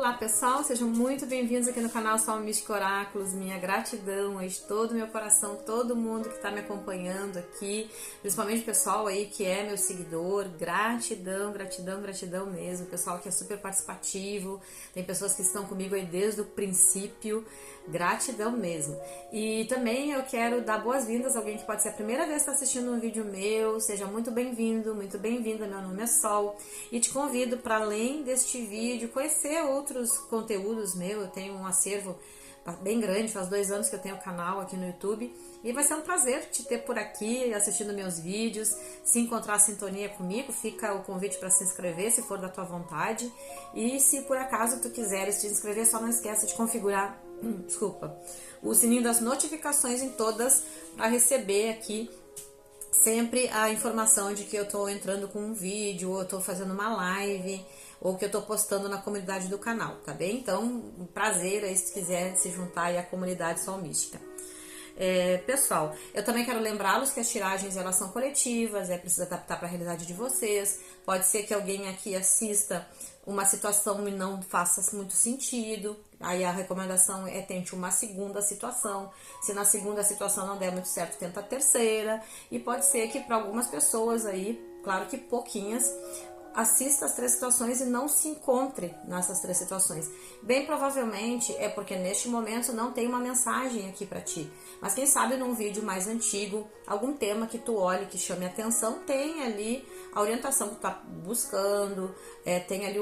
Olá pessoal, sejam muito bem-vindos aqui no canal Sol Místico Oráculos. Minha gratidão aí de todo o meu coração, todo mundo que está me acompanhando aqui, principalmente o pessoal aí que é meu seguidor. Gratidão, gratidão, gratidão mesmo. Pessoal que é super participativo, tem pessoas que estão comigo aí desde o princípio. Gratidão mesmo. E também eu quero dar boas-vindas a alguém que pode ser a primeira vez que está assistindo um vídeo meu. Seja muito bem-vindo, muito bem-vinda. Meu nome é Sol e te convido para, além deste vídeo, conhecer outros conteúdos meus. Eu tenho um acervo bem grande, faz 2 anos que eu tenho canal aqui no YouTube e vai ser um prazer te ter por aqui assistindo meus vídeos. Se encontrar sintonia comigo, fica o convite para se inscrever, se for da tua vontade, e se por acaso tu quiseres te inscrever, só não esqueça de configurar o sininho das notificações em todas, para receber aqui sempre a informação de que eu tô entrando com um vídeo, ou eu tô fazendo uma live, ou que eu tô postando na comunidade do canal, tá bem? Então, um prazer aí se quiser se juntar aí à comunidade Sol Mística. Pessoal, eu também quero lembrá-los que as tiragens elas são coletivas, precisa adaptar para a realidade de vocês. Pode ser que alguém aqui assista uma situação e não faça muito sentido, aí a recomendação é tente uma segunda situação. Se na segunda situação não der muito certo, tenta a terceira. E pode ser que para algumas pessoas aí, claro que pouquinhas, assista as 3 situações e não se encontre nessas 3 situações. Bem provavelmente é porque neste momento não tem uma mensagem aqui para ti. Mas quem sabe num vídeo mais antigo, algum tema que tu olhe, que chame a atenção, tem ali a orientação que tu tá buscando, tem ali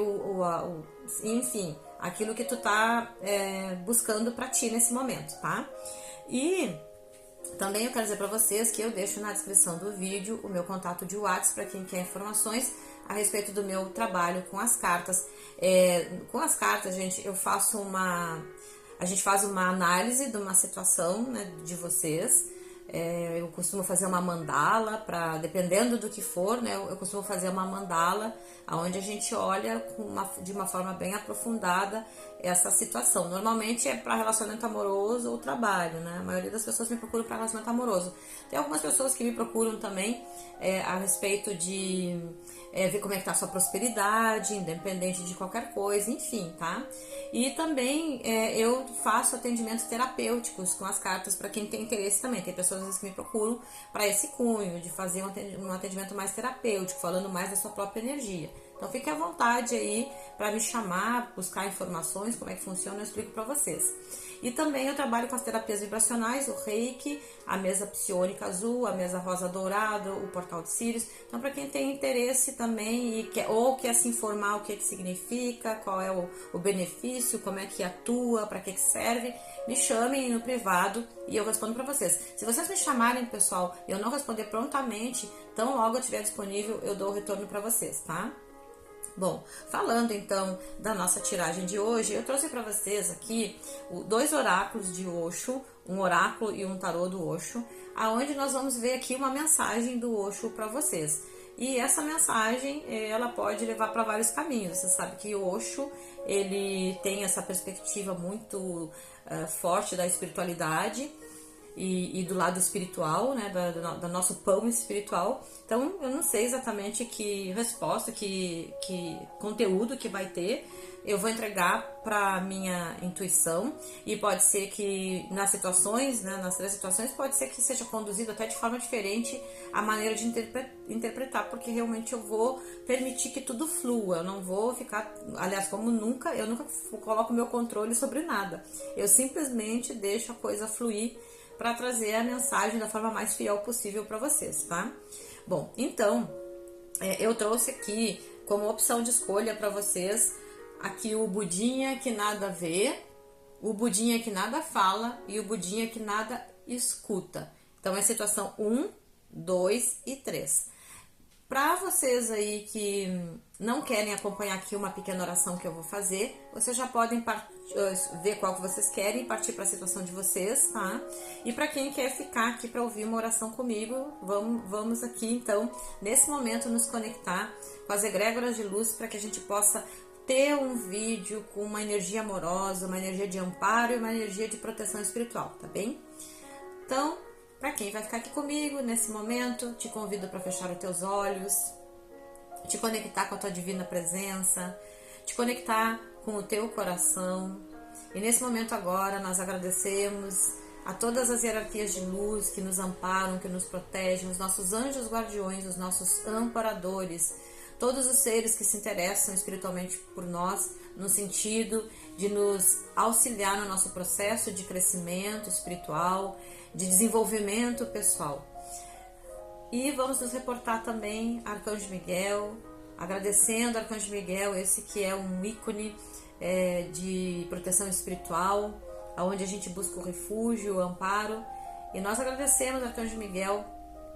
enfim, aquilo que tu tá buscando para ti nesse momento, tá? E também eu quero dizer para vocês que eu deixo na descrição do vídeo o meu contato de WhatsApp para quem quer informações a respeito do meu trabalho com as cartas. Com as cartas, gente, a gente faz uma análise de uma situação, né, de vocês. Eu costumo fazer uma mandala, dependendo do que for, né, eu costumo fazer uma mandala onde a gente olha de uma forma bem aprofundada essa situação. Normalmente é para relacionamento amoroso ou trabalho, né? A maioria das pessoas me procuram para relacionamento amoroso. Tem algumas pessoas que me procuram também a respeito de ver como é que tá a sua prosperidade, independente de qualquer coisa, enfim, tá? E também eu faço atendimentos terapêuticos com as cartas para quem tem interesse também. Tem pessoas às vezes que me procuram para esse cunho, de fazer um atendimento mais terapêutico, falando mais da sua própria energia. Então fique à vontade aí para me chamar, buscar informações, como é que funciona, eu explico para vocês. E também eu trabalho com as terapias vibracionais, o Reiki, a mesa psiônica azul, a mesa rosa dourada, o portal de Sírios. Então, para quem tem interesse também ou quer se informar o que significa, qual é o benefício, como é que atua, para que serve, me chamem no privado e eu respondo para vocês. Se vocês me chamarem, pessoal, e eu não responder prontamente, tão logo eu estiver disponível, eu dou o retorno para vocês, tá? Bom, falando então da nossa tiragem de hoje, eu trouxe para vocês aqui 2 oráculos de Osho, um oráculo e um tarô do Osho, aonde nós vamos ver aqui uma mensagem do Osho para vocês. E essa mensagem, ela pode levar para vários caminhos. Você sabe que o Osho, ele tem essa perspectiva muito forte da espiritualidade e do lado espiritual, né, do nosso pão espiritual. Então eu não sei exatamente que resposta, que conteúdo que vai ter. Eu vou entregar para minha intuição, e pode ser que nas situações, né, nas 3 situações, pode ser que seja conduzido até de forma diferente a maneira de interpretar, porque realmente eu vou permitir que tudo flua. Eu não vou ficar, aliás, eu nunca coloco meu controle sobre nada. Eu simplesmente deixo a coisa fluir para trazer a mensagem da forma mais fiel possível para vocês, tá? Bom, então, eu trouxe aqui como opção de escolha para vocês aqui o Budinha que nada vê, o Budinha que nada fala e o Budinha que nada escuta. Então é situação 1, 2 e 3. Para vocês aí que não querem acompanhar aqui uma pequena oração que eu vou fazer, vocês já podem ver qual que vocês querem e partir para a situação de vocês, tá? E para quem quer ficar aqui para ouvir uma oração comigo, vamos aqui então, nesse momento, nos conectar com as egrégoras de luz para que a gente possa ter um vídeo com uma energia amorosa, uma energia de amparo e uma energia de proteção espiritual, tá bem? Então, para quem vai ficar aqui comigo nesse momento, te convido para fechar os teus olhos, te conectar com a tua divina presença, te conectar com o teu coração. E nesse momento agora nós agradecemos a todas as hierarquias de luz que nos amparam, que nos protegem, os nossos anjos guardiões, os nossos amparadores, todos os seres que se interessam espiritualmente por nós, no sentido de nos auxiliar no nosso processo de crescimento espiritual, de desenvolvimento pessoal. E vamos nos reportar também a Arcanjo Miguel, agradecendo ao Arcanjo Miguel, esse que é um ícone de proteção espiritual, onde a gente busca o refúgio, o amparo. E nós agradecemos ao Arcanjo Miguel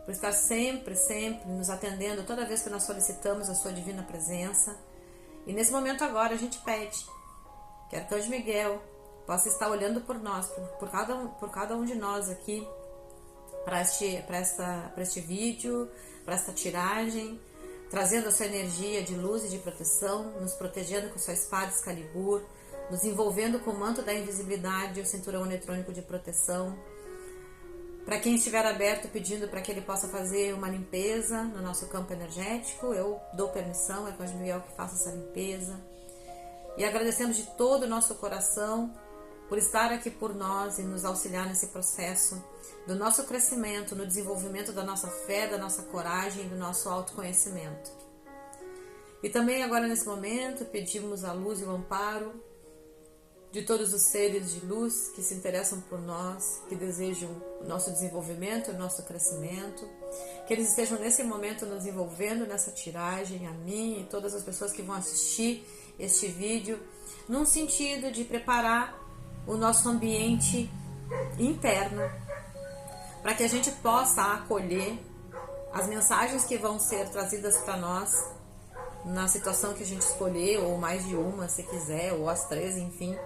por estar sempre nos atendendo toda vez que nós solicitamos a sua divina presença. E nesse momento agora a gente pede que o Arcanjo Miguel possa estar olhando por nós, por cada um de nós aqui, para este vídeo, para esta tiragem, trazendo a sua energia de luz e de proteção, nos protegendo com sua espada Excalibur, nos envolvendo com o manto da invisibilidade e o cinturão eletrônico de proteção. Para quem estiver aberto pedindo para que ele possa fazer uma limpeza no nosso campo energético, eu dou permissão, é o Arcanjo Miguel que faça essa limpeza. E agradecemos de todo o nosso coração por estar aqui por nós e nos auxiliar nesse processo do nosso crescimento, no desenvolvimento da nossa fé, da nossa coragem e do nosso autoconhecimento. E também agora nesse momento pedimos a luz e o amparo de todos os seres de luz que se interessam por nós, que desejam o nosso desenvolvimento, o nosso crescimento, que eles estejam nesse momento nos envolvendo nessa tiragem, a mim e todas as pessoas que vão assistir este vídeo, num sentido de preparar o nosso ambiente interno, para que a gente possa acolher as mensagens que vão ser trazidas para nós na situação que a gente escolher, ou mais de uma, se quiser, ou as três, enfim,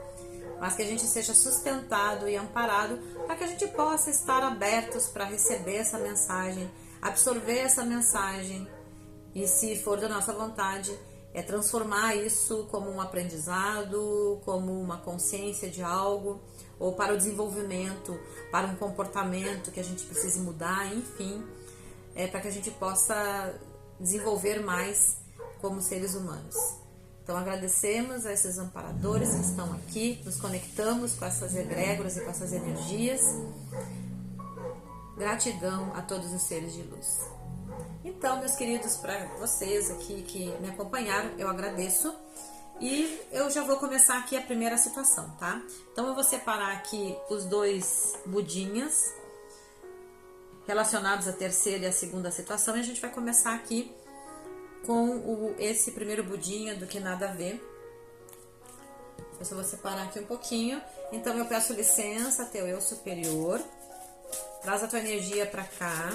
mas que a gente seja sustentado e amparado para que a gente possa estar abertos para receber essa mensagem, absorver essa mensagem e, se for da nossa vontade, transformar isso como um aprendizado, como uma consciência de algo, ou para o desenvolvimento, para um comportamento que a gente precise mudar, enfim, para que a gente possa desenvolver mais como seres humanos. Então agradecemos a esses amparadores que estão aqui, nos conectamos com essas egrégoras e com essas energias. Gratidão a todos os seres de luz. Então, meus queridos, para vocês aqui que me acompanharam, eu agradeço. E eu já vou começar aqui a primeira situação, tá? Então eu vou separar aqui os dois budinhas relacionados à terceira e à segunda situação, e a gente vai começar aqui com esse primeiro budinha do que nada a ver. Eu só vou separar aqui um pouquinho. Então eu peço licença, teu eu superior, traz a tua energia pra cá.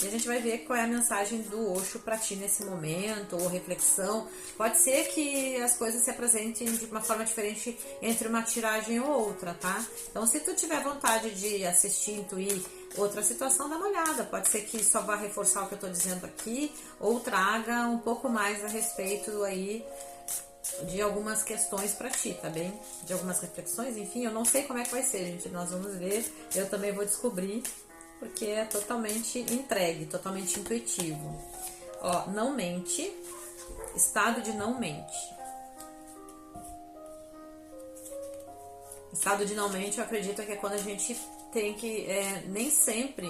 E a gente vai ver qual é a mensagem do Osho para ti nesse momento, ou reflexão. Pode ser que as coisas se apresentem de uma forma diferente entre uma tiragem ou outra, tá? Então, se tu tiver vontade de assistir, intuir outra situação, dá uma olhada. Pode ser que só vá reforçar o que eu tô dizendo aqui, ou traga um pouco mais a respeito aí de algumas questões para ti, tá bem? De algumas reflexões, enfim, eu não sei como é que vai ser, gente. Nós vamos ver, eu também vou descobrir, porque é totalmente entregue, totalmente intuitivo. Ó, não mente, estado de não mente. Estado de não mente, eu acredito que é quando a gente tem que, nem sempre,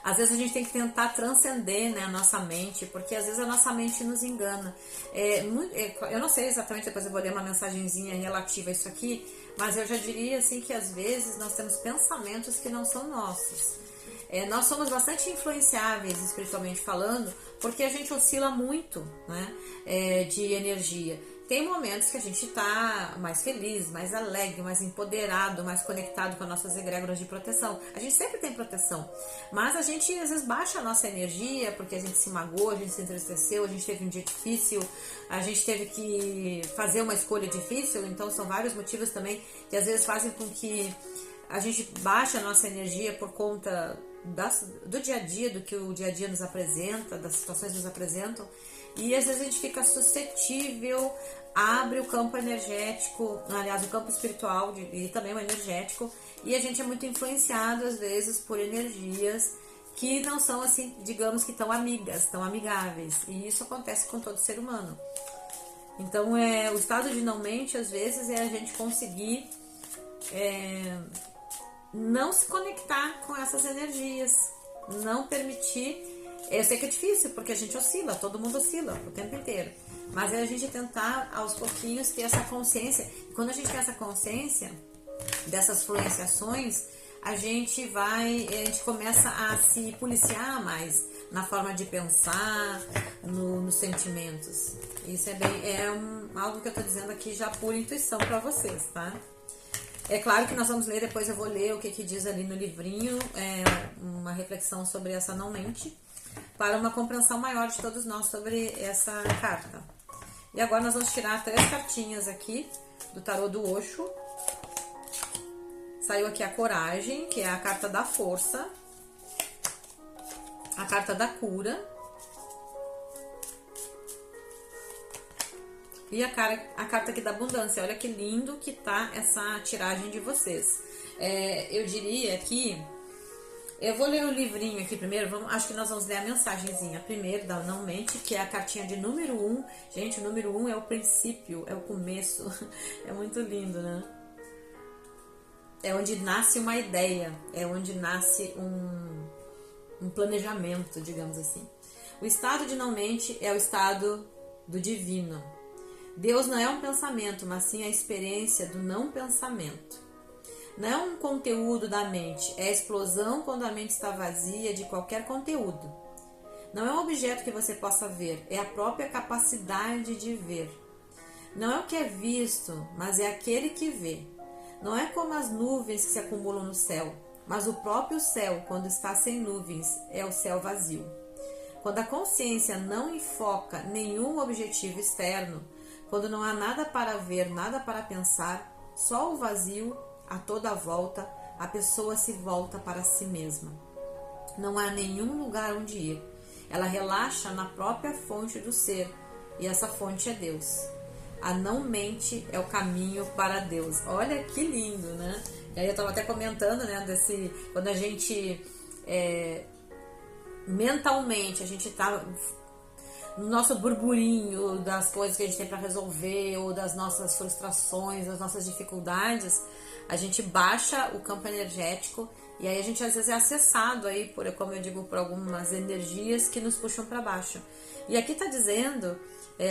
às vezes a gente tem que tentar transcender, né, a nossa mente, porque às vezes a nossa mente nos engana. Eu não sei exatamente, depois eu vou ler uma mensagenzinha relativa a isso aqui, mas eu já diria assim que às vezes nós temos pensamentos que não são nossos. Nós somos bastante influenciáveis, espiritualmente falando, porque a gente oscila muito, né, de energia. Tem momentos que a gente tá mais feliz, mais alegre, mais empoderado, mais conectado com as nossas egrégoras de proteção. A gente sempre tem proteção, mas a gente às vezes baixa a nossa energia porque a gente se magoou, a gente se entristeceu, a gente teve um dia difícil, a gente teve que fazer uma escolha difícil. Então são vários motivos também que às vezes fazem com que a gente baixe a nossa energia por conta do dia a dia, do que o dia a dia nos apresenta, das situações nos apresentam. E às vezes a gente fica suscetível, abre o campo energético, aliás, o campo espiritual e também o energético, e a gente é muito influenciado às vezes por energias que não são assim, digamos que tão amigas, tão amigáveis, e isso acontece com todo ser humano. Então, o estado de não mente, às vezes, é a gente conseguir não se conectar com essas energias, não permitir. Eu sei que é difícil, porque a gente oscila, todo mundo oscila o tempo inteiro. Mas é a gente tentar, aos pouquinhos, ter essa consciência. E quando a gente tem essa consciência dessas fluenciações, a gente começa a se policiar mais na forma de pensar, nos sentimentos. Isso algo que eu tô dizendo aqui já por intuição para vocês, tá? É claro que nós vamos ler, depois eu vou ler o que diz ali no livrinho, uma reflexão sobre essa não mente, para uma compreensão maior de todos nós sobre essa carta. E agora nós vamos tirar 3 cartinhas aqui do tarô do Osho. Saiu aqui a coragem, que é a carta da força, a carta da cura e a carta aqui da abundância. Olha que lindo que tá essa tiragem de vocês. Eu diria que eu vou ler o livrinho aqui primeiro. Acho que nós vamos ler a mensagenzinha primeiro da Não Mente, que é a cartinha de número 1. Gente, o número 1 é o princípio, é o começo. É muito lindo, né? É onde nasce uma ideia, é onde nasce um planejamento, digamos assim. O estado de não mente é o estado do divino. Deus não é um pensamento, mas sim a experiência do não pensamento. Não é um conteúdo da mente, é a explosão quando a mente está vazia de qualquer conteúdo. Não é um objeto que você possa ver, é a própria capacidade de ver. Não é o que é visto, mas é aquele que vê. Não é como as nuvens que se acumulam no céu, mas o próprio céu, quando está sem nuvens, é o céu vazio. Quando a consciência não enfoca nenhum objetivo externo, quando não há nada para ver, nada para pensar, só o vazio, a toda volta, a pessoa se volta para si mesma. Não há nenhum lugar onde ir. Ela relaxa na própria fonte do ser, e essa fonte é Deus. A não mente é o caminho para Deus. Olha que lindo, né? E aí eu estava até comentando, né, quando a gente mentalmente, a gente tá no nosso burburinho das coisas que a gente tem para resolver, ou das nossas frustrações, das nossas dificuldades, a gente baixa o campo energético e aí a gente às vezes é acessado aí como eu digo, por algumas energias que nos puxam para baixo. E aqui tá dizendo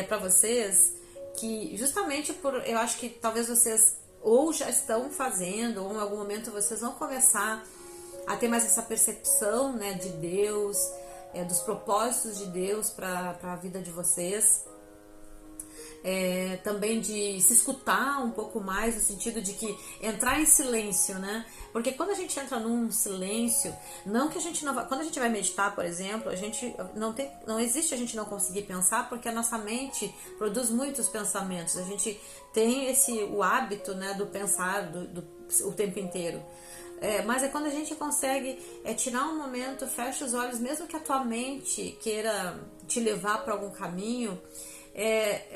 para vocês que justamente eu acho que talvez vocês ou já estão fazendo, ou em algum momento vocês vão começar a ter mais essa percepção, né, de Deus, dos propósitos de Deus para a vida de vocês. Também de se escutar um pouco mais, no sentido de que entrar em silêncio, né? Porque quando a gente entra num silêncio, não que a gente não vai, quando a gente vai meditar, por exemplo, a gente não existe a gente não conseguir pensar, porque a nossa mente produz muitos pensamentos. A gente tem o hábito, né, do pensar o tempo inteiro. Mas é quando a gente consegue tirar um momento, fecha os olhos, mesmo que a tua mente queira te levar para algum caminho.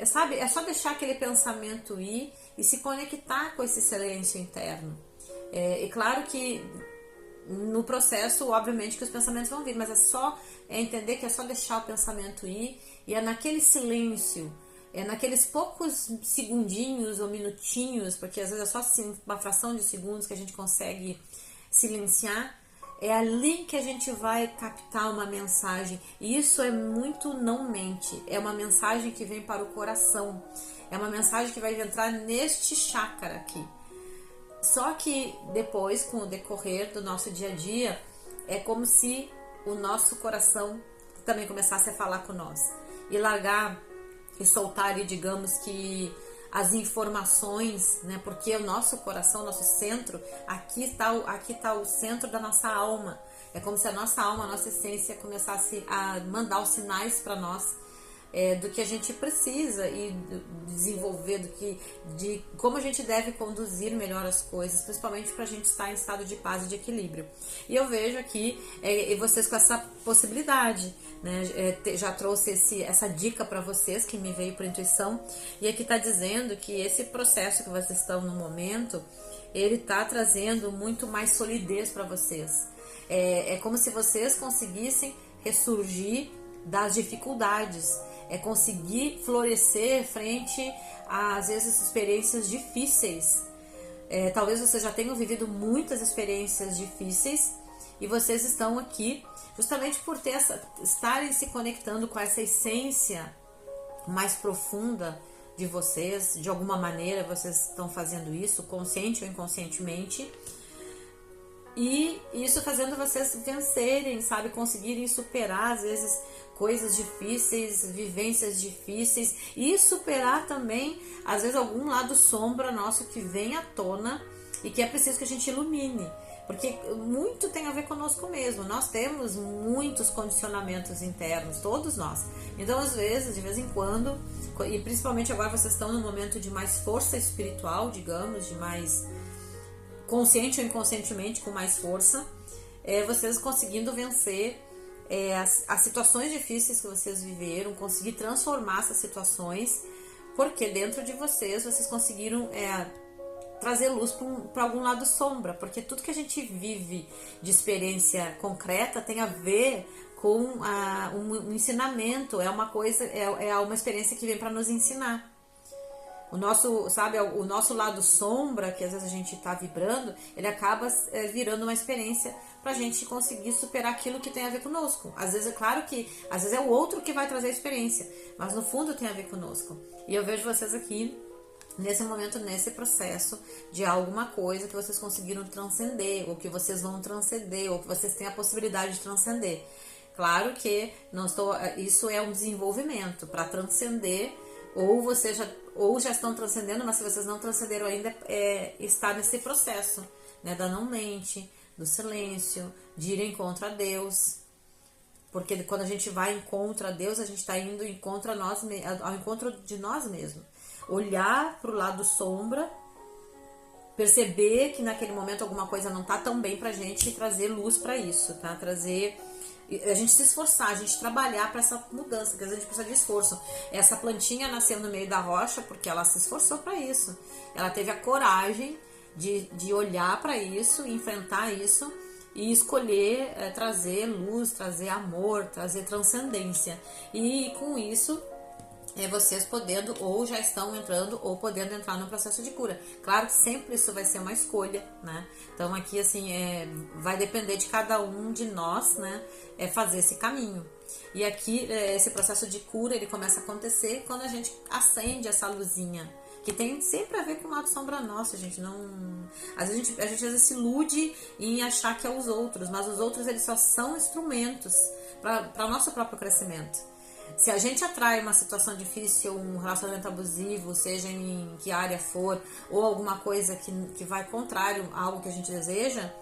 Sabe, é só deixar aquele pensamento ir e se conectar com esse silêncio interno. E claro que no processo, obviamente que os pensamentos vão vir, mas é só entender que é só deixar o pensamento ir, e é naquele silêncio, naqueles poucos segundinhos ou minutinhos, porque às vezes é só assim, uma fração de segundos que a gente consegue silenciar. É ali que a gente vai captar uma mensagem. E isso é muito não mente. É uma mensagem que vem para o coração. É uma mensagem que vai entrar neste chakra aqui. Só que depois, com o decorrer do nosso dia a dia, é como se o nosso coração também começasse a falar com nós. E largar e soltar ali, digamos que as informações, né? Porque o nosso coração, o nosso centro, aqui tá o centro da nossa alma. É como se a nossa alma, a nossa essência começasse a mandar os sinais para nós do que a gente precisa e desenvolver, de como a gente deve conduzir melhor as coisas, principalmente para a gente estar em estado de paz e de equilíbrio. E eu vejo aqui vocês com essa possibilidade, né? Já trouxe essa dica para vocês, que me veio por intuição, e aqui está dizendo que esse processo que vocês estão no momento, ele está trazendo muito mais solidez para vocês. É como se vocês conseguissem ressurgir das dificuldades. é conseguir florescer frente a, às vezes, experiências difíceis. Talvez vocês já tenham vivido muitas experiências difíceis e vocês estão aqui justamente por estarem se conectando com essa essência mais profunda de vocês. De alguma maneira vocês estão fazendo isso, consciente ou inconscientemente, e isso fazendo vocês vencerem, sabe, conseguirem superar às vezes coisas difíceis, vivências difíceis, e superar também às vezes algum lado sombra nosso que vem à tona e que é preciso que a gente ilumine, porque muito tem a ver conosco mesmo. Nós temos muitos condicionamentos internos, todos nós. Então às vezes, de vez em quando, e principalmente agora vocês estão num momento de mais força espiritual, digamos, de mais consciente ou inconscientemente, com mais força, vocês conseguindo vencer as situações difíceis que vocês viveram, conseguir transformar essas situações, porque dentro de vocês conseguiram trazer luz para algum lado sombra, porque tudo que a gente vive de experiência concreta tem a ver com um ensinamento, é uma coisa, é uma experiência que vem para nos ensinar. O nosso lado sombra, que às vezes a gente está vibrando, ele acaba virando uma experiência para a gente conseguir superar aquilo que tem a ver conosco. Às vezes é claro que, às vezes é o outro que vai trazer a experiência, mas no fundo tem a ver conosco. E eu vejo vocês aqui, nesse momento, nesse processo de alguma coisa que vocês conseguiram transcender, ou que vocês vão transcender, ou que vocês têm a possibilidade de transcender. Claro que isso é um desenvolvimento para transcender, ou já estão transcendendo, mas se vocês não transcenderam ainda, está nesse processo, né, da não mente, do silêncio, de ir em encontro a Deus. Porque quando a gente vai em encontro a Deus, a gente está indo ao encontro de nós mesmos. Olhar para o lado sombra, perceber que naquele momento alguma coisa não está tão bem pra gente e trazer luz para isso, tá? A gente se esforçar, a gente trabalhar para essa mudança, porque a gente precisa de esforço. Essa plantinha nasceu no meio da rocha porque ela se esforçou para isso. Ela teve a coragem de olhar para isso, enfrentar isso e escolher trazer luz, trazer amor, trazer transcendência. E com isso, vocês podendo, ou já estão entrando, ou podendo entrar no processo de cura. Claro que sempre isso vai ser uma escolha, né? Então aqui, assim, vai depender de cada um de nós, né? Fazer esse caminho. E aqui, esse processo de cura, ele começa a acontecer quando a gente acende essa luzinha, que tem sempre a ver com o lado sombra nosso, gente. Às vezes a gente às vezes se ilude em achar que é os outros, mas os outros, eles só são instrumentos para o nosso próprio crescimento. Se a gente atrai uma situação difícil, um relacionamento abusivo, seja em que área for, ou alguma coisa que vai contrário a algo que a gente deseja,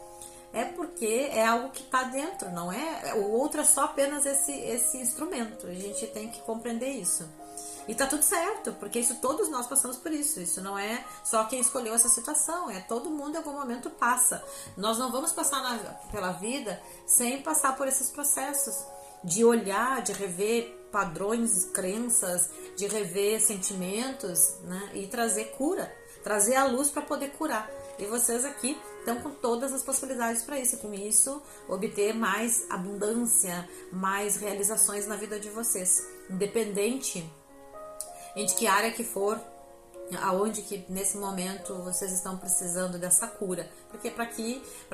é porque é algo que está dentro, não é? O outro é só apenas esse instrumento. A gente tem que compreender isso. E tá tudo certo, porque isso, todos nós passamos por isso. Isso não é só quem escolheu essa situação, todo mundo em algum momento passa. Nós não vamos passar pela vida sem passar por esses processos de olhar, de rever padrões, crenças, de rever sentimentos, né? E trazer cura, trazer a luz para poder curar. E vocês aqui estão com todas as possibilidades para isso, e com isso obter mais abundância, mais realizações na vida de vocês, independente de que área que for, aonde que nesse momento vocês estão precisando dessa cura. Porque para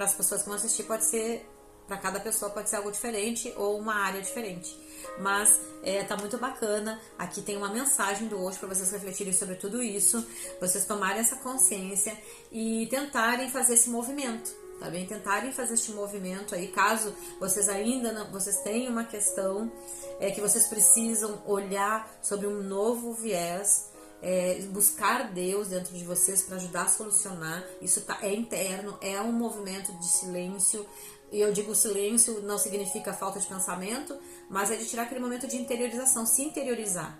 as pessoas que vão assistir, pode ser, para cada pessoa pode ser algo diferente ou uma área diferente. Mas tá muito bacana. Aqui tem uma mensagem do Osho para vocês refletirem sobre tudo isso, vocês tomarem essa consciência e tentarem fazer esse movimento, tá bem? Tentarem fazer este movimento aí, caso vocês ainda não, vocês tenham uma questão que vocês precisam olhar sobre um novo viés, buscar Deus dentro de vocês para ajudar a solucionar. Isso é interno, é um movimento de silêncio. E eu digo silêncio não significa falta de pensamento, mas é de tirar aquele momento de interiorização, se interiorizar,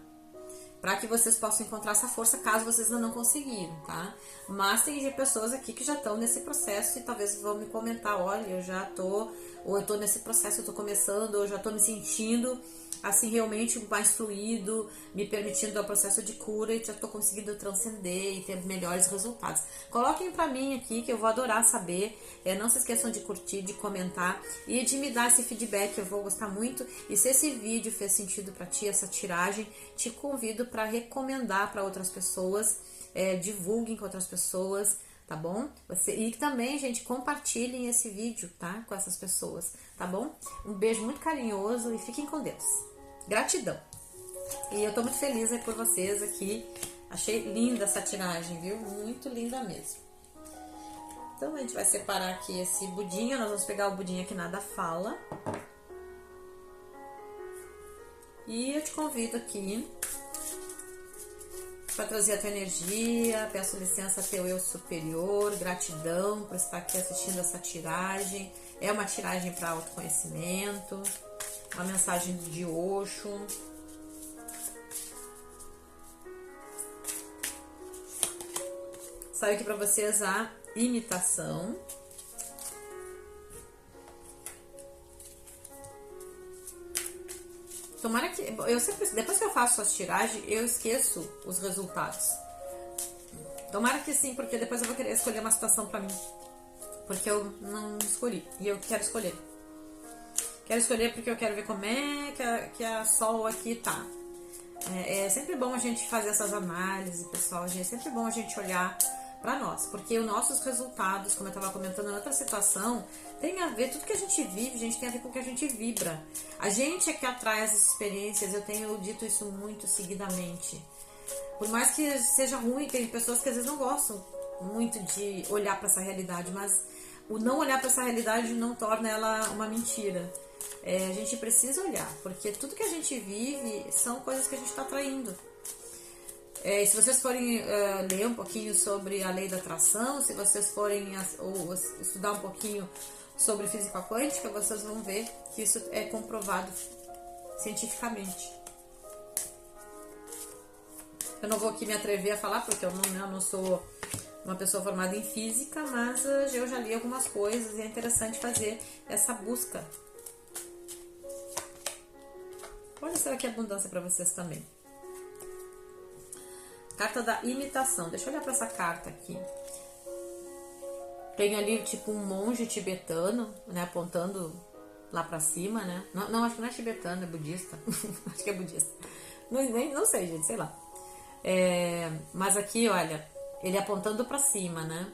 para que vocês possam encontrar essa força, caso vocês ainda não conseguiram, tá? Mas tem pessoas aqui que já estão nesse processo e talvez vão me comentar, olha, eu tô nesse processo, eu tô começando, eu já tô me sentindo assim, realmente mais fluido, me permitindo o processo de cura e já tô conseguindo transcender e ter melhores resultados. Coloquem pra mim aqui que eu vou adorar saber. Não se esqueçam de curtir, de comentar e de me dar esse feedback, eu vou gostar muito. E se esse vídeo fez sentido pra ti, essa tiragem, te convido para recomendar para outras pessoas, divulguem com outras pessoas, tá bom? E também, gente, compartilhem esse vídeo, tá? Com essas pessoas, tá bom? Um beijo muito carinhoso e fiquem com Deus. Gratidão. E eu tô muito feliz aí por vocês aqui. Achei linda essa tiragem, viu? Muito linda mesmo. Então, a gente vai separar aqui esse budinho. Nós vamos pegar o budinho que nada fala. E eu te convido aqui para trazer a tua energia. Peço licença a teu eu superior, gratidão por estar aqui assistindo essa tiragem. É uma tiragem para autoconhecimento, uma mensagem de Osho. Saiu aqui para vocês a imitação. Tomara que... Eu sempre, depois que eu faço as tiragens, eu esqueço os resultados. Tomara que sim, porque depois eu vou querer escolher uma situação pra mim. Porque eu não escolhi. E eu quero escolher. Quero escolher porque eu quero ver como é que a Sol aqui tá. É sempre bom a gente fazer essas análises, pessoal. É sempre bom a gente olhar para nós, porque os nossos resultados, como eu estava comentando em outra situação, tem a ver, tudo que a gente vive, gente, tem a ver com o que a gente vibra. A gente é que atrai as experiências, eu tenho dito isso muito seguidamente. Por mais que seja ruim, tem pessoas que às vezes não gostam muito de olhar para essa realidade, mas o não olhar para essa realidade não torna ela uma mentira. A gente precisa olhar, porque tudo que a gente vive são coisas que a gente está atraindo. Se vocês forem ler um pouquinho sobre a lei da atração, se vocês forem estudar um pouquinho sobre física quântica, vocês vão ver que isso é comprovado cientificamente. Eu não vou aqui me atrever a falar, porque eu não sou uma pessoa formada em física, mas eu já li algumas coisas e é interessante fazer essa busca. Olha, será que é abundância para vocês também? Carta da imitação. Deixa eu olhar para essa carta aqui. Tem ali tipo um monge tibetano, né, apontando lá para cima, né? Não, acho que não é tibetano, é budista. Acho que é budista. Não sei, gente, sei lá. Mas aqui, olha, ele apontando para cima, né?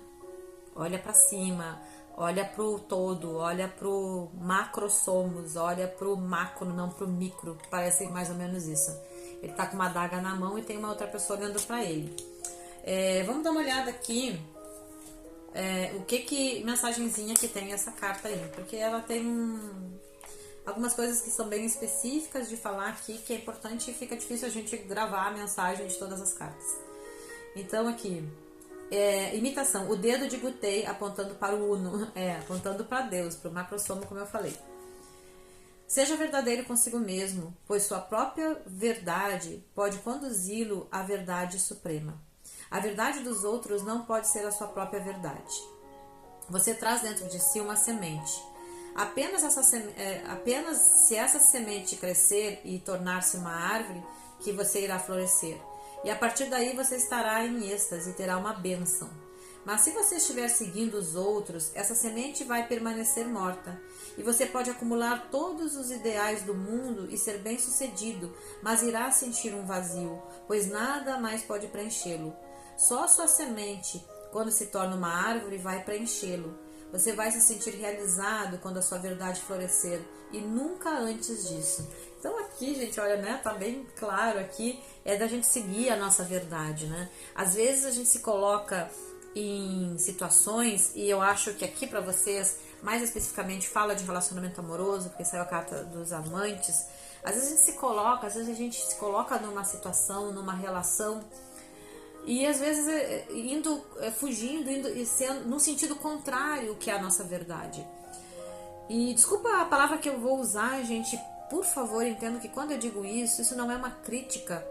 Olha para cima, olha pro todo, olha pro macrosomos, olha pro macro, não pro micro. Parece mais ou menos isso. Ele tá com uma adaga na mão e tem uma outra pessoa olhando pra ele. Vamos dar uma olhada aqui. O que mensagenzinha que tem essa carta aí. Porque ela tem algumas coisas que são bem específicas de falar aqui, que é importante e fica difícil a gente gravar a mensagem de todas as cartas. Então aqui, imitação. O dedo de Gutei apontando para o Uno. Apontando para Deus, para o macrosomo, como eu falei. Seja verdadeiro consigo mesmo, pois sua própria verdade pode conduzi-lo à verdade suprema. A verdade dos outros não pode ser a sua própria verdade. Você traz dentro de si uma semente. Apenas se essa semente crescer e tornar-se uma árvore, que você irá florescer. E a partir daí você estará em êxtase e terá uma bênção. Mas se você estiver seguindo os outros, essa semente vai permanecer morta. E você pode acumular todos os ideais do mundo e ser bem-sucedido, mas irá sentir um vazio, pois nada mais pode preenchê-lo. Só sua semente, quando se torna uma árvore, vai preenchê-lo. Você vai se sentir realizado quando a sua verdade florescer, e nunca antes disso. Então aqui, gente, olha, né, tá bem claro aqui, da gente seguir a nossa verdade, né? Às vezes a gente se coloca em situações, e eu acho que aqui para vocês, mais especificamente, fala de relacionamento amoroso, porque saiu a carta dos amantes. Às vezes a gente se coloca numa situação, numa relação, e às vezes fugindo e sendo no sentido contrário que é a nossa verdade. E desculpa a palavra que eu vou usar, gente, por favor, entendo que quando eu digo isso não é uma crítica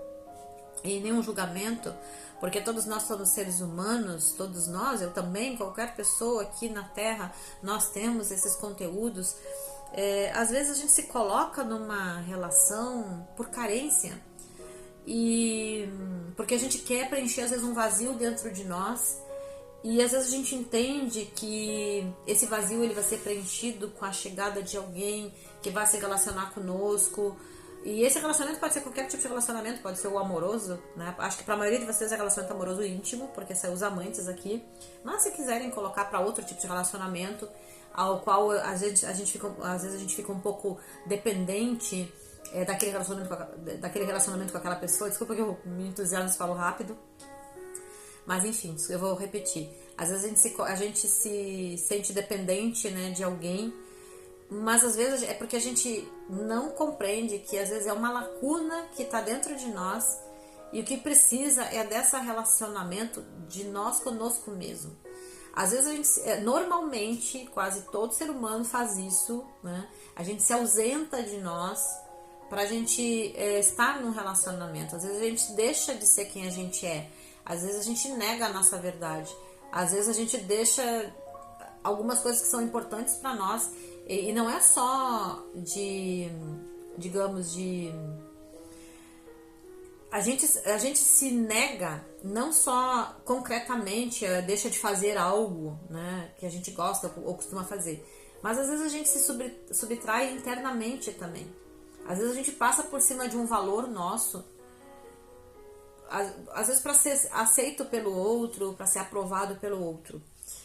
e nem um julgamento, porque todos nós somos seres humanos, todos nós, eu também, qualquer pessoa aqui na Terra, nós temos esses conteúdos às vezes a gente se coloca numa relação por carência, e porque a gente quer preencher às vezes um vazio dentro de nós, e às vezes a gente entende que esse vazio ele vai ser preenchido com a chegada de alguém que vai se relacionar conosco. E esse relacionamento pode ser qualquer tipo de relacionamento, pode ser o amoroso, né? Acho que para a maioria de vocês é relacionamento amoroso íntimo, porque são os amantes aqui. Mas se quiserem colocar para outro tipo de relacionamento, ao qual às vezes a gente fica um pouco dependente daquele relacionamento com aquela pessoa. Desculpa que eu me entusiasmo e falo rápido. Mas enfim, eu vou repetir. Às vezes a gente se sente dependente, né, de alguém, mas às vezes é porque a gente não compreende que às vezes é uma lacuna que está dentro de nós, e o que precisa é desse relacionamento de nós conosco mesmo. Às vezes a gente, normalmente, quase todo ser humano faz isso, né? A gente se ausenta de nós pra gente estar num relacionamento. Às vezes a gente deixa de ser quem a gente é. Às vezes a gente nega a nossa verdade. Às vezes a gente deixa algumas coisas que são importantes para nós. E não é só a gente se nega, não só concretamente, deixa de fazer algo, né, que a gente gosta ou costuma fazer, mas às vezes a gente se subtrai internamente também. Às vezes a gente passa por cima de um valor nosso, às vezes para ser aceito pelo outro, para ser aprovado pelo outro.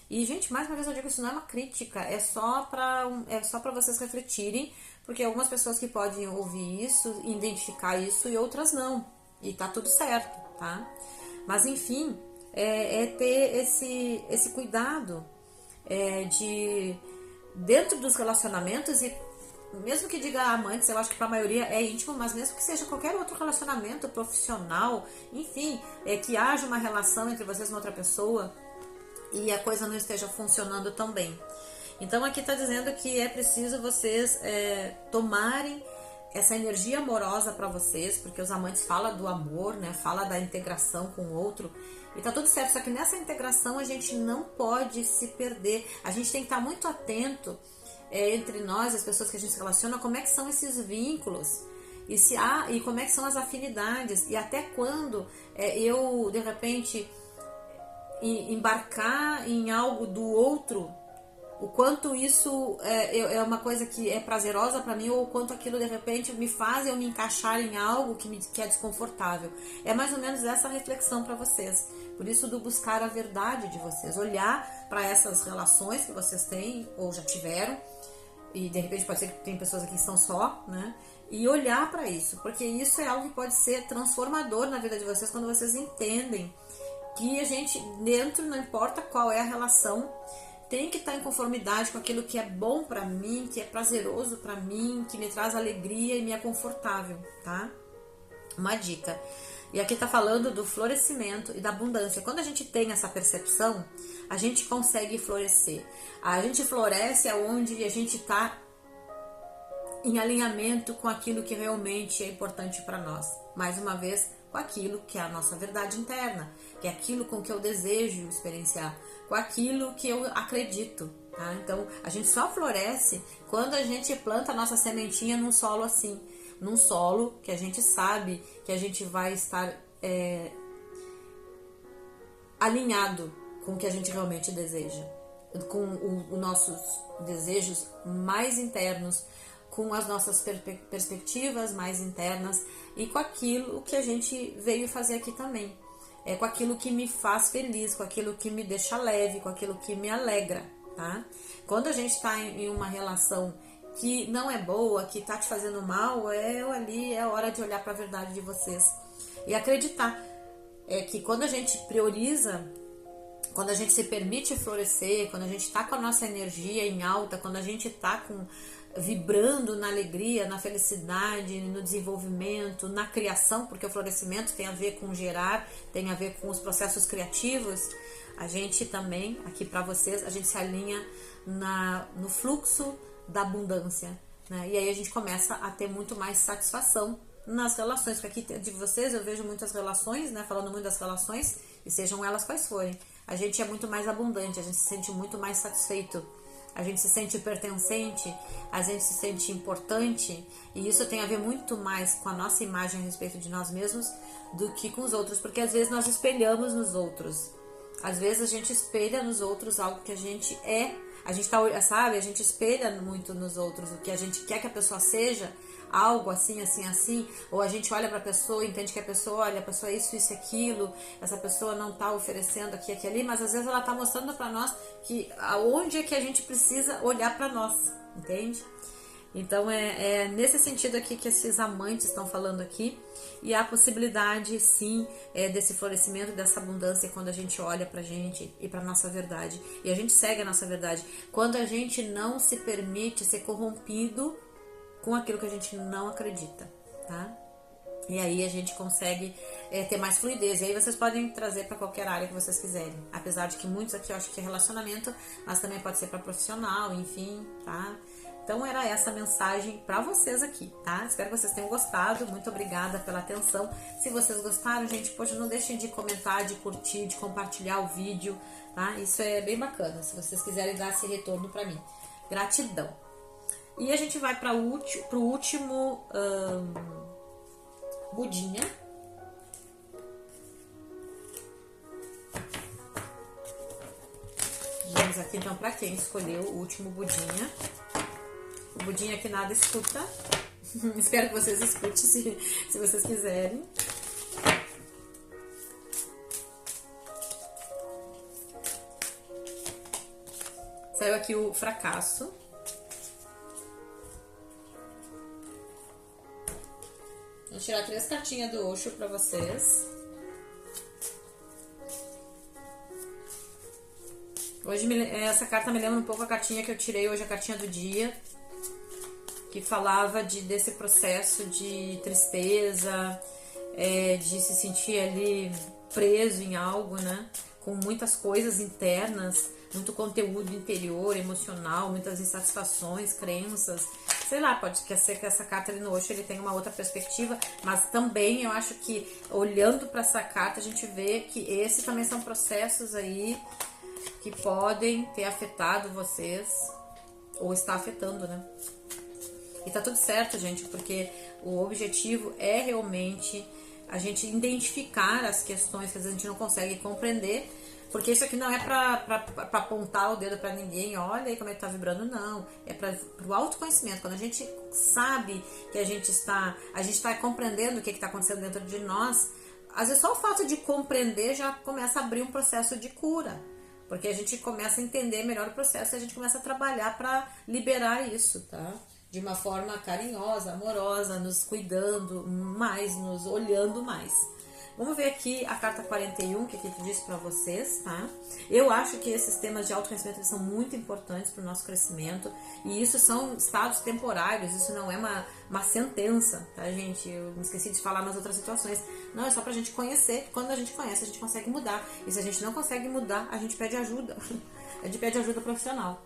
E, gente, mais uma vez eu digo, isso não é uma crítica, é só para vocês refletirem, porque algumas pessoas que podem ouvir isso, identificar isso, e outras não. E tá tudo certo, tá? Mas, enfim, ter esse cuidado de dentro dos relacionamentos, e mesmo que diga amantes, eu acho que para a maioria é íntimo, mas mesmo que seja qualquer outro relacionamento profissional, enfim, que haja uma relação entre vocês e uma outra pessoa, e a coisa não esteja funcionando tão bem. Então aqui está dizendo que é preciso vocês tomarem essa energia amorosa para vocês, porque os amantes falam do amor, né? Fala da integração com o outro, e tá tudo certo. Só que nessa integração a gente não pode se perder. A gente tem que estar muito atento entre nós, as pessoas que a gente se relaciona, como é que são esses vínculos, e como é que são as afinidades, e até quando eu de repente embarcar em algo do outro, o quanto isso é uma coisa que é prazerosa para mim, ou o quanto aquilo de repente me faz eu me encaixar em algo que é desconfortável. É mais ou menos essa reflexão para vocês. Por isso, do buscar a verdade de vocês, olhar para essas relações que vocês têm ou já tiveram, e de repente pode ser que tem pessoas aqui que estão só, né? E olhar para isso, porque isso é algo que pode ser transformador na vida de vocês quando vocês entendem que a gente, dentro, não importa qual é a relação, tem que estar em conformidade com aquilo que é bom pra mim, que é prazeroso pra mim, que me traz alegria e me é confortável, tá? Uma dica. E aqui tá falando do florescimento e da abundância. Quando a gente tem essa percepção, a gente consegue florescer. A gente floresce aonde a gente tá em alinhamento com aquilo que realmente é importante para nós. Mais uma vez, com aquilo que é a nossa verdade interna, que é aquilo com que eu desejo experienciar, com aquilo que eu acredito, tá? Então, a gente só floresce quando a gente planta a nossa sementinha num solo assim, num solo que a gente sabe que a gente vai estar alinhado com o que a gente realmente deseja, com os nossos desejos mais internos, com as nossas perspectivas mais internas e com aquilo que a gente veio fazer aqui também. Com aquilo que me faz feliz, com aquilo que me deixa leve, com aquilo que me alegra, tá? Quando a gente está em uma relação que não é boa, que tá te fazendo mal, ali é hora de olhar para a verdade de vocês e acreditar que quando a gente prioriza, quando a gente se permite florescer, quando a gente está com a nossa energia em alta, quando a gente está vibrando na alegria, na felicidade, no desenvolvimento, na criação, porque o florescimento tem a ver com gerar, tem a ver com os processos criativos, a gente também, aqui para vocês, a gente se alinha no fluxo da abundância, né? E aí a gente começa a ter muito mais satisfação nas relações, porque aqui de vocês eu vejo muitas relações, né? Falando muito das relações, e sejam elas quais forem, a gente é muito mais abundante, a gente se sente muito mais satisfeito, a gente se sente pertencente, a gente se sente importante, e isso tem a ver muito mais com a nossa imagem a respeito de nós mesmos do que com os outros, porque às vezes nós espelhamos nos outros. Às vezes a gente espelha nos outros algo que a gente é. A gente tá, sabe, a gente espelha muito nos outros o que a gente quer que a pessoa seja, algo assim, assim, assim, ou a gente olha pra pessoa, entende que a pessoa, olha, a pessoa é isso, isso, aquilo, essa pessoa não tá oferecendo aqui, aqui, ali, mas às vezes ela tá mostrando pra nós que aonde é que a gente precisa olhar pra nós, entende? Então é nesse sentido aqui que esses amantes estão falando aqui, e há a possibilidade sim desse florescimento, dessa abundância quando a gente olha pra gente e pra nossa verdade, e a gente segue a nossa verdade, quando a gente não se permite ser corrompido com aquilo que a gente não acredita, tá? E aí a gente consegue ter mais fluidez. E aí vocês podem trazer para qualquer área que vocês quiserem. Apesar de que muitos aqui eu acho que é relacionamento, mas também pode ser para profissional, enfim, tá? Então era essa mensagem para vocês aqui, tá? Espero que vocês tenham gostado. Muito obrigada pela atenção. Se vocês gostaram, gente, poxa, não deixem de comentar, de curtir, de compartilhar o vídeo, tá? Isso é bem bacana, se vocês quiserem dar esse retorno para mim. Gratidão. E a gente vai para o último budinha. Vamos aqui então para quem escolheu o último budinha. O budinha que nada escuta. Espero que vocês escutem se vocês quiserem. Saiu aqui o fracasso. Vou tirar 3 cartinhas do Osho para vocês. Hoje essa carta me lembra um pouco a cartinha que eu tirei hoje, a cartinha do dia, que falava desse processo de tristeza, de se sentir ali preso em algo, né? Com muitas coisas internas, muito conteúdo interior, emocional, muitas insatisfações, crenças. Sei lá, pode ser que essa carta ali no Osho ele tenha uma outra perspectiva, mas também eu acho que olhando para essa carta a gente vê que esses também são processos aí que podem ter afetado vocês, ou está afetando, né? E tá tudo certo, gente, porque o objetivo é realmente a gente identificar as questões que às vezes a gente não consegue compreender, porque isso aqui não é pra apontar o dedo pra ninguém, olha aí como ele tá vibrando, não. É pro autoconhecimento. Quando a gente sabe que a gente está compreendendo o que tá acontecendo dentro de nós, às vezes só o fato de compreender já começa a abrir um processo de cura. Porque a gente começa a entender melhor o processo e a gente começa a trabalhar para liberar isso, tá? De uma forma carinhosa, amorosa, nos cuidando mais, nos olhando mais. Vamos ver aqui a carta 41, que aqui diz para vocês, tá? Eu acho que esses temas de autoconhecimento são muito importantes para o nosso crescimento. E isso são estados temporários, isso não é uma sentença, tá, gente? Eu me esqueci de falar nas outras situações. Não, é só pra gente conhecer. Quando a gente conhece, a gente consegue mudar. E se a gente não consegue mudar, a gente pede ajuda. A gente pede ajuda profissional.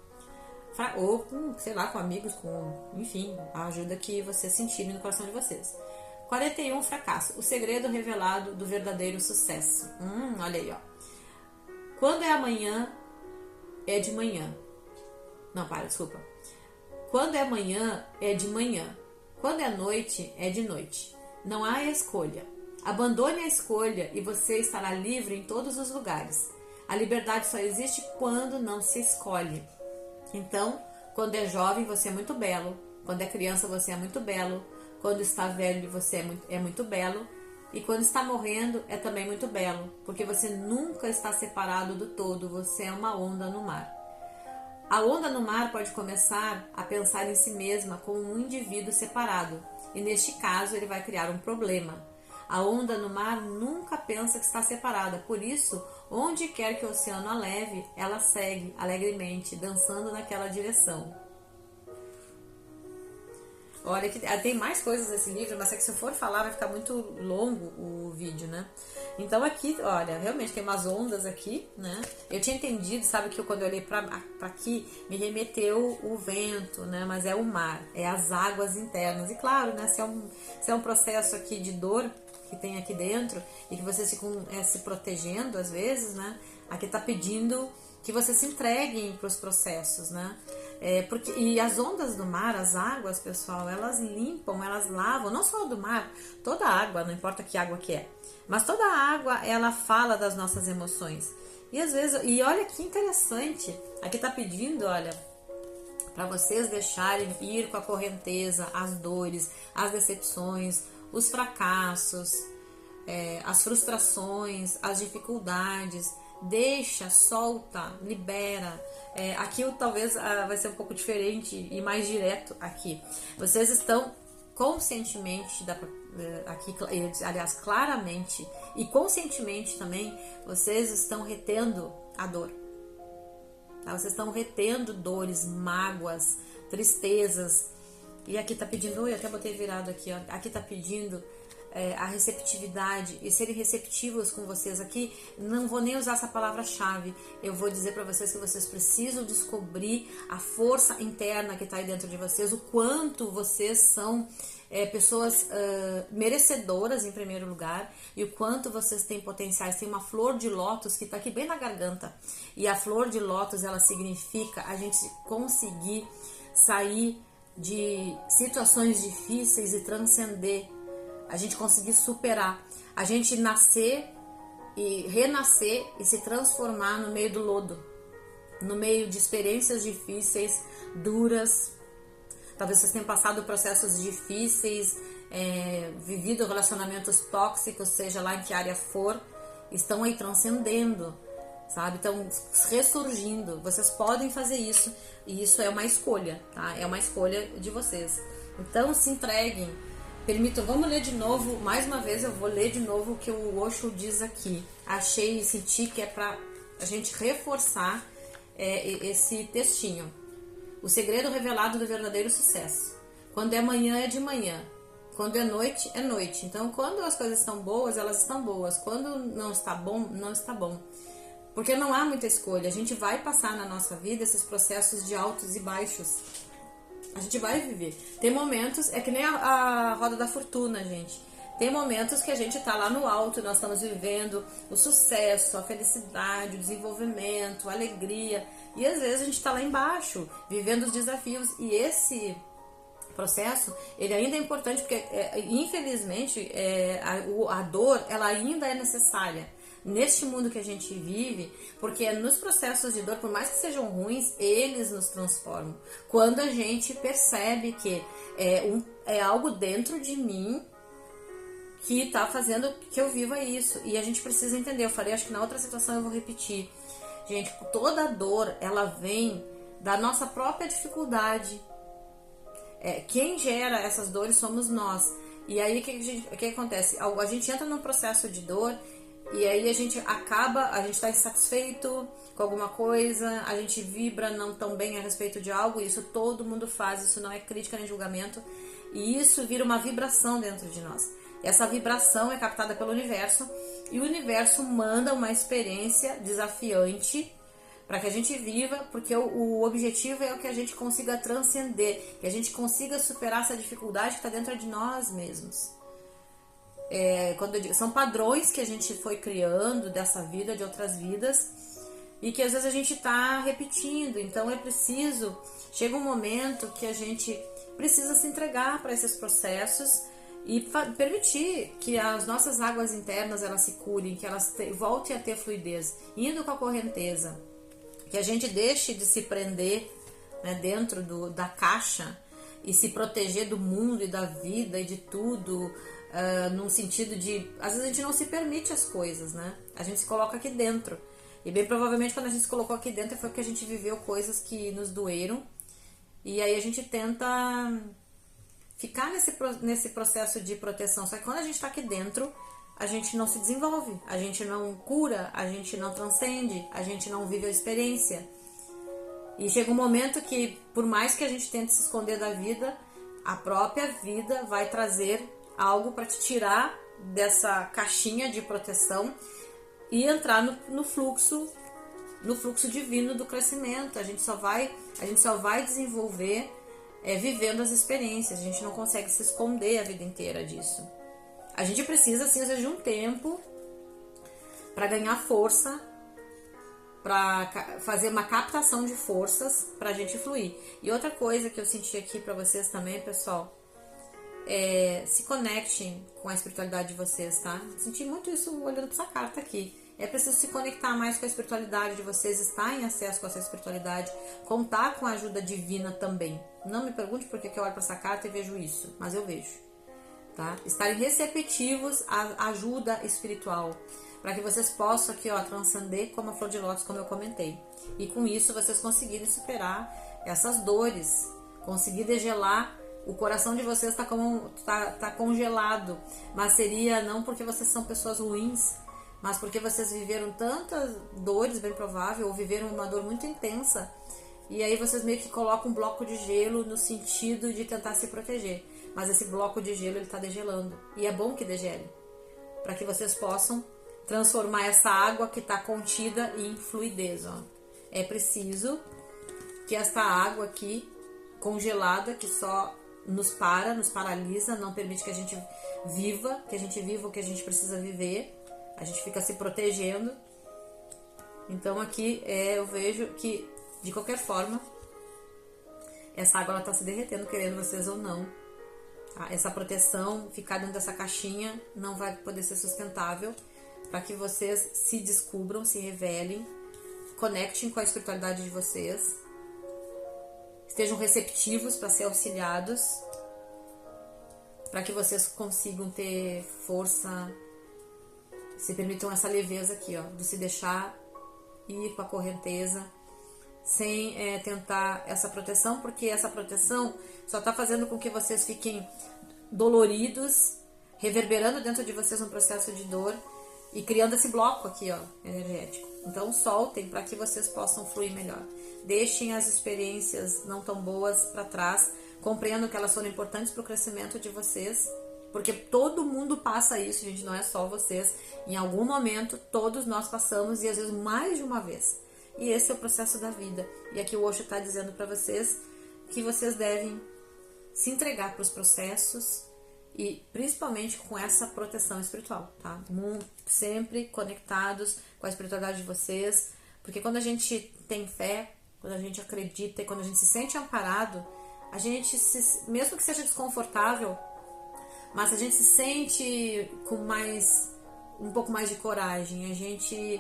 Ou com, sei lá, com amigos, enfim, a ajuda que vocês sentirem no coração de vocês. 41, fracasso. O segredo revelado do verdadeiro sucesso. Olha aí, ó. Quando é amanhã, é de manhã. Não, desculpa. Quando é amanhã, é de manhã. Quando é noite, é de noite. Não há escolha. Abandone a escolha e você estará livre em todos os lugares. A liberdade só existe quando não se escolhe. Então, quando é jovem, você é muito belo. Quando é criança, você é muito belo. Quando está velho, você é muito belo. E quando está morrendo, é também muito belo. Porque você nunca está separado do todo. Você é uma onda no mar. A onda no mar pode começar a pensar em si mesma como um indivíduo separado. E neste caso, ele vai criar um problema. A onda no mar nunca pensa que está separada. Por isso, onde quer que o oceano a leve, ela segue alegremente, dançando naquela direção. Olha, que tem mais coisas nesse livro, mas é que se eu for falar vai ficar muito longo o vídeo, né? Então aqui, olha, realmente tem umas ondas aqui, né? Eu tinha entendido, sabe, que quando eu olhei pra aqui, me remeteu o vento, né? Mas é o mar, é as águas internas. E claro, né, se é um processo aqui de dor que tem aqui dentro e que vocês ficam se protegendo às vezes, né? Aqui tá pedindo que vocês se entreguem para os processos, né? E as ondas do mar, as águas, pessoal, elas limpam, elas lavam, não só do mar, toda a água, não importa que água que é, mas toda a água, ela fala das nossas emoções. E às vezes, e olha que interessante, aqui tá pedindo, olha, para vocês deixarem ir com a correnteza as dores, as decepções, os fracassos, as frustrações, as dificuldades. Deixa, solta, libera. Aqui talvez vai ser um pouco diferente e mais direto aqui. Vocês estão conscientemente, aqui, aliás, claramente e conscientemente também, vocês estão retendo a dor. Tá? Vocês estão retendo dores, mágoas, tristezas. E aqui tá pedindo, eu até botei virado aqui, ó. Aqui tá pedindo a receptividade e serem receptivos com vocês aqui. Não vou nem usar essa palavra-chave. Eu vou dizer para vocês que vocês precisam descobrir a força interna que tá aí dentro de vocês, o quanto vocês são pessoas merecedoras em primeiro lugar, e o quanto vocês têm potenciais. Tem uma flor de lótus que tá aqui bem na garganta, e a flor de lótus, ela significa a gente conseguir sair de situações difíceis e transcender, a gente conseguir superar, a gente nascer e renascer e se transformar no meio do lodo, no meio de experiências difíceis, duras. Talvez vocês tenham passado processos difíceis, vivido relacionamentos tóxicos, seja lá em que área for, estão aí transcendendo, sabe? Estão ressurgindo. Vocês podem fazer isso, e isso é uma escolha, tá? É uma escolha de vocês. Então se entreguem, permitam. Vamos ler de novo, mais uma vez eu vou ler de novo o que o Osho diz aqui. Achei e senti que é pra a gente reforçar esse textinho. O segredo revelado do verdadeiro sucesso. Quando é manhã, é de manhã. Quando é noite, é noite. Então, quando as coisas estão boas, elas estão boas. Quando não está bom, não está bom. Porque não há muita escolha. A gente vai passar na nossa vida esses processos de altos e baixos. A gente vai viver. Tem momentos, é que nem a roda da fortuna, gente. Tem momentos que a gente tá lá no alto, nós estamos vivendo o sucesso, a felicidade, o desenvolvimento, a alegria. E às vezes a gente tá lá embaixo, vivendo os desafios. E esse processo, ele ainda é importante, porque infelizmente a dor, ela ainda é necessária neste mundo que a gente vive, porque nos processos de dor, por mais que sejam ruins, eles nos transformam. Quando a gente percebe que é algo dentro de mim que tá fazendo que eu viva isso, e a gente precisa entender. Eu falei, acho que na outra situação eu vou repetir, gente, toda dor, ela vem da nossa própria dificuldade. Quem gera essas dores somos nós. E aí o que acontece? A gente entra num processo de dor, e aí a gente está insatisfeito com alguma coisa, a gente vibra não tão bem a respeito de algo. Isso todo mundo faz, isso não é crítica nem julgamento, e isso vira uma vibração dentro de nós. Essa vibração é captada pelo universo, e o universo manda uma experiência desafiante para que a gente viva, porque o objetivo é o que a gente consiga transcender, que a gente consiga superar essa dificuldade que está dentro de nós mesmos. Quando eu digo, são padrões que a gente foi criando dessa vida, de outras vidas, e que às vezes a gente está repetindo. Então chega um momento que a gente precisa se entregar para esses processos e permitir que as nossas águas internas elas se curem, que elas voltem a ter fluidez, indo com a correnteza, que a gente deixe de se prender, né, dentro da caixa e se proteger do mundo e da vida e de tudo, num sentido de, às vezes a gente não se permite as coisas, né? A gente se coloca aqui dentro, e bem provavelmente quando a gente se colocou aqui dentro foi porque a gente viveu coisas que nos doeram, e aí a gente tenta ficar nesse processo de proteção. Só que quando a gente está aqui dentro, a gente não se desenvolve, a gente não cura, a gente não transcende, a gente não vive a experiência. E chega um momento que, por mais que a gente tente se esconder da vida, a própria vida vai trazer algo para te tirar dessa caixinha de proteção e entrar no fluxo divino do crescimento. A gente só vai desenvolver vivendo as experiências. A gente não consegue se esconder a vida inteira disso. A gente precisa, assim, às vezes, de um tempo para ganhar força para fazer uma captação de forças pra gente fluir. E outra coisa que eu senti aqui pra vocês também, pessoal, se conectem com a espiritualidade de vocês, tá? Senti muito isso olhando pra essa carta aqui. É preciso se conectar mais com a espiritualidade de vocês, estar em acesso com essa espiritualidade, contar com a ajuda divina também. Não me pergunte por que eu olho pra essa carta e vejo isso, mas eu vejo, tá? Estarem receptivos à ajuda espiritual, para que vocês possam aqui, ó, transcender como a flor de lótus, como eu comentei. E com isso vocês conseguirem superar essas dores, conseguir degelar. O coração de vocês tá congelado, mas seria não porque vocês são pessoas ruins, mas porque vocês viveram tantas dores, bem provável, ou viveram uma dor muito intensa, e aí vocês meio que colocam um bloco de gelo no sentido de tentar se proteger. Mas esse bloco de gelo, ele tá degelando, e é bom que degele, para que vocês possam transformar essa água que está contida em fluidez, ó. É preciso que esta água aqui, congelada, que só nos paralisa, não permite que a gente viva o que a gente precisa viver, a gente fica se protegendo. Então aqui eu vejo que, de qualquer forma, essa água está se derretendo, querendo vocês ou não. Essa proteção, ficar dentro dessa caixinha, não vai poder ser sustentável, para que vocês se descubram, se revelem, conectem com a espiritualidade de vocês, estejam receptivos para ser auxiliados, para que vocês consigam ter força, se permitam essa leveza aqui, ó, de se deixar ir com a correnteza, sem tentar essa proteção, porque essa proteção só está fazendo com que vocês fiquem doloridos, reverberando dentro de vocês um processo de dor e criando esse bloco aqui, ó, energético. Então soltem para que vocês possam fluir melhor. Deixem as experiências não tão boas para trás, compreendam que elas foram importantes para o crescimento de vocês, porque todo mundo passa isso, gente, não é só vocês. Em algum momento, todos nós passamos, e às vezes mais de uma vez. E esse é o processo da vida. E aqui o Osho está dizendo para vocês que vocês devem se entregar para os processos, e principalmente com essa proteção espiritual, tá? Sempre conectados com a espiritualidade de vocês, porque quando a gente tem fé, quando a gente acredita e quando a gente se sente amparado, a gente, mesmo que seja desconfortável, mas a gente se sente com um pouco mais de coragem, a gente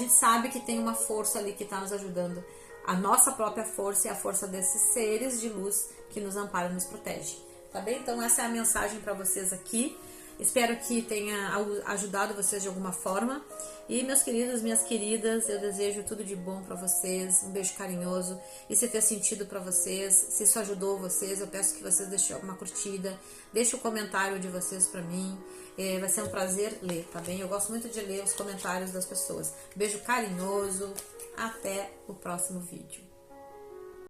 sabe que tem uma força ali que está nos ajudando. A nossa própria força e a força desses seres de luz que nos amparam e nos protege. Tá bem? Então essa é a mensagem para vocês aqui. Espero que tenha ajudado vocês de alguma forma. E meus queridos, minhas queridas, eu desejo tudo de bom para vocês. Um beijo carinhoso. E se fez sentido para vocês, se isso ajudou vocês, eu peço que vocês deixem uma curtida. Deixe o comentário de vocês para mim. Vai ser um prazer ler, tá bem? Eu gosto muito de ler os comentários das pessoas. Beijo carinhoso. Até o próximo vídeo.